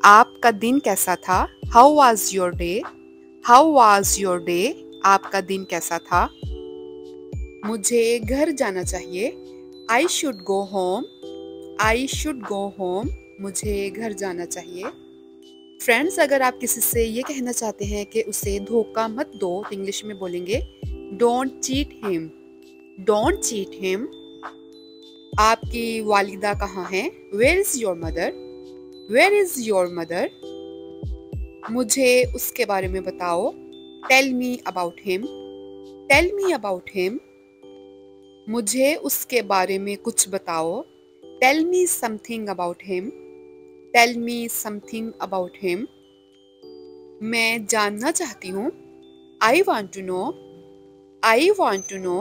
आपका दिन कैसा था? How was your day? How was your day? आपका दिन कैसा था? मुझे घर जाना चाहिए। I should go home. I should go home. मुझे घर जाना चाहिए। फ्रेंड्स, अगर आप किसी से ये कहना चाहते हैं कि उसे धोखा मत दो तो इंग्लिश में बोलेंगे don't cheat him. Don't cheat him. आपकी वालिदा कहाँ है? Where is your mother? Where is your mother? मुझे उसके बारे में बताओ। Tell me about him. Tell me about him. मुझे उसके बारे में कुछ बताओ। Tell me something about him. Tell me something about him. मैं जानना चाहती हूँ। I want to know. I want to know.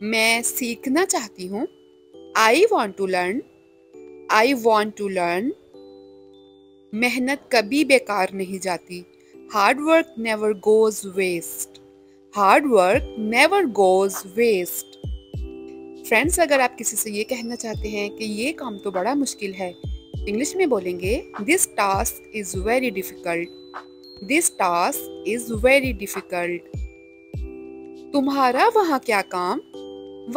मैं सीखना चाहती हूँ। I want to learn. I want to learn. मेहनत कभी बेकार नहीं जाती। Hard work never goes waste. Hard work never goes waste. Friends, अगर आप किसी से ये कहना चाहते हैं कि ये काम तो बड़ा मुश्किल है, इंग्लिश में बोलेंगे this task is very difficult. This task is very difficult. तुम्हारा वहाँ क्या काम?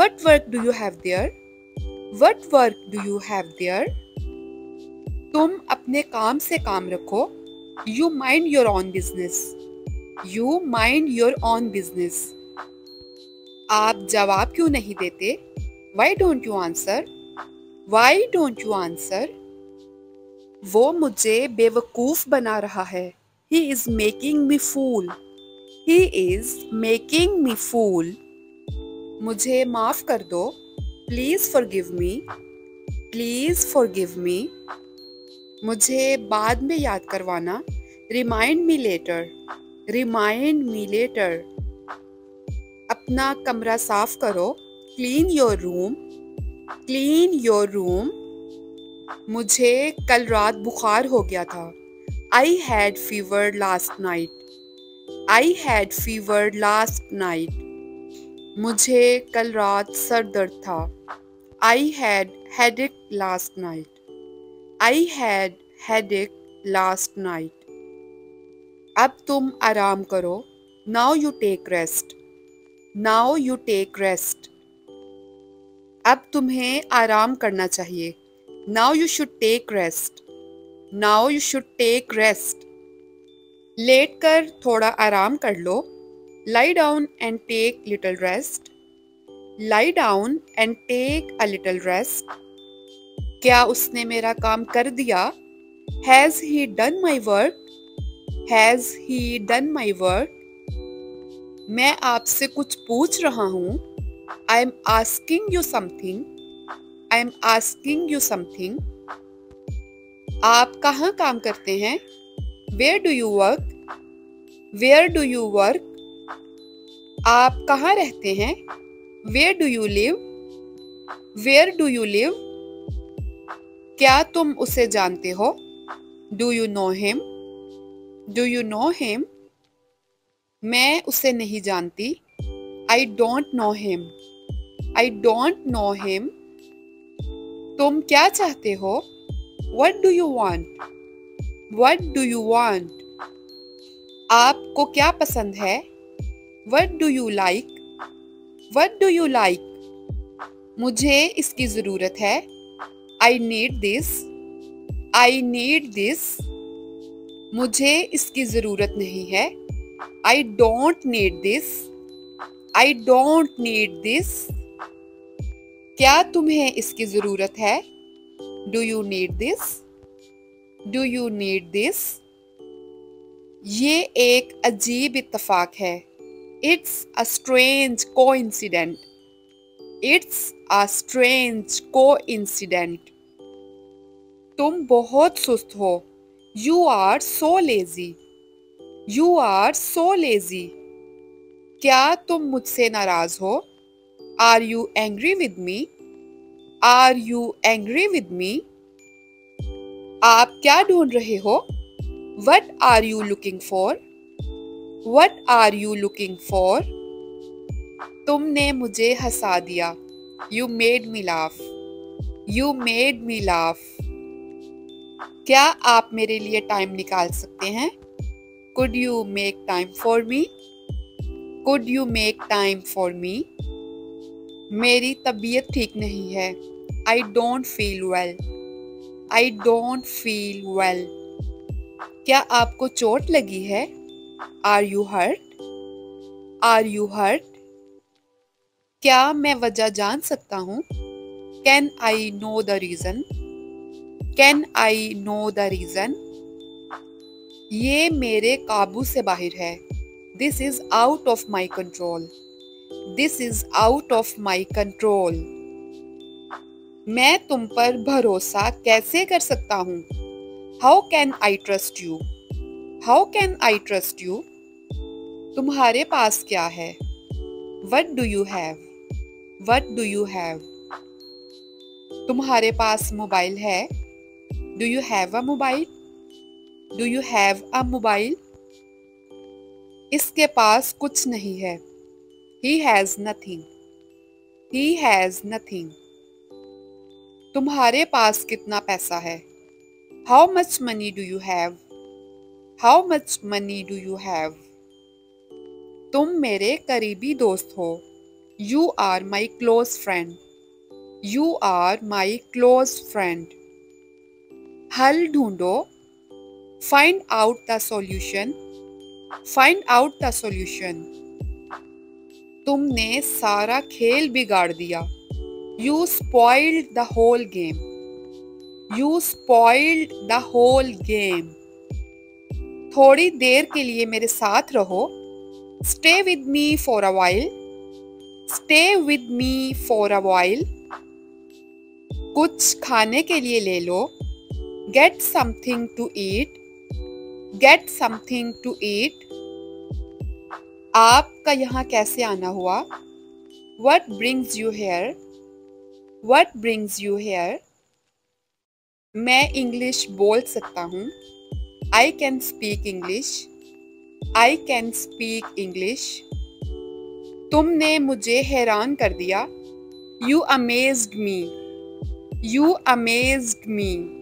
What work do you have there? What work do you have there? तुम अपने काम से काम रखो। You mind your own business. You mind your own business. आप जवाब क्यों नहीं देते? Why don't you answer? Why don't you answer? वो मुझे बेवकूफ बना रहा है। He is making me fool. He is making me फूल। मुझे माफ कर दो। Please forgive me. Please forgive me. मुझे बाद में याद करवाना। Remind me later. Remind me later. अपना कमरा साफ करो। Clean your room. Clean your room. मुझे कल रात बुखार हो गया था। I had fever last night. I had fever last night. मुझे कल रात सर दर्द था। I had headache last night. I had headache last night. अब तुम आराम करो। Now you take rest. Now you take rest. अब तुम्हें आराम करना चाहिए। Now you should take rest. Now you should take rest. लेट कर थोड़ा आराम कर लो। Lie down and take little rest. Lie down and take a little rest. क्या उसने मेरा काम कर दिया? Has he done my work? Has he done my work? मैं आपसे कुछ पूछ रहा हूँ। I am asking you something. I am asking you something. आप कहाँ काम करते हैं? Where do you work? Where do you work? आप कहाँ रहते हैं? Where do you live? Where do you live? क्या तुम उसे जानते हो? Do you know him? Do you know him? मैं उसे नहीं जानती। I don't know him. I don't know him. तुम क्या चाहते हो? What do you want? What do you want? आपको क्या पसंद है? What do you like? What do you like? मुझे इसकी ज़रूरत है। I need this. I need this. मुझे इसकी ज़रूरत नहीं है। I don't need this. I don't need this. क्या तुम्हें इसकी ज़रूरत है? Do you need this? Do you need this? ये एक अजीब इत्तेफाक है। It's a strange coincident. It's a strange coincident. तुम बहुत सुस्त हो। You are so lazy. You are so lazy. क्या तुम मुझसे नाराज हो? Are you angry with me? Are you angry with me? आप क्या ढूंढ रहे हो? What are you looking for? What are you looking for? तुमने मुझे हंसा दिया। You made me laugh. You made me laugh. क्या आप मेरे लिए टाइम निकाल सकते हैं? Could you make time for me? Could you make time for me? मेरी तबीयत ठीक नहीं है। I don't feel well. I don't feel well. क्या आपको चोट लगी है? Are you hurt? Are you hurt? क्या मैं वजह जान सकता हूँ? Can I know the reason? Can I know the reason? ये मेरे काबू से बाहर है। This is out of my control. This is out of my control. मैं तुम पर भरोसा कैसे कर सकता हूँ? How can I trust you? How can I trust you? तुम्हारे पास क्या है? What do you have? What do you have? तुम्हारे पास मोबाइल है? Do you have a mobile? Do you have a mobile? इसके पास कुछ नहीं है। He has nothing. He has nothing. तुम्हारे पास कितना पैसा है? How much money do you have? How much money do you have? तुम मेरे करीबी दोस्त हो। You are my close friend. You are my close friend. हल ढूंढो। Find out the solution. Find out the solution. तुमने सारा खेल बिगाड़ दिया। You spoiled the whole game. You spoiled the whole game. थोड़ी देर के लिए मेरे साथ रहो। Stay with me for a while. Stay with me for a while. कुछ खाने के लिए ले लो। Get something to eat. Get something to eat. आपका यहाँ कैसे आना हुआ? What brings you here? What brings you here? मैं इंग्लिश बोल सकता हूँ। I can speak English. I can speak English. तुमने मुझे हैरान कर दिया। You amazed me. You amazed me.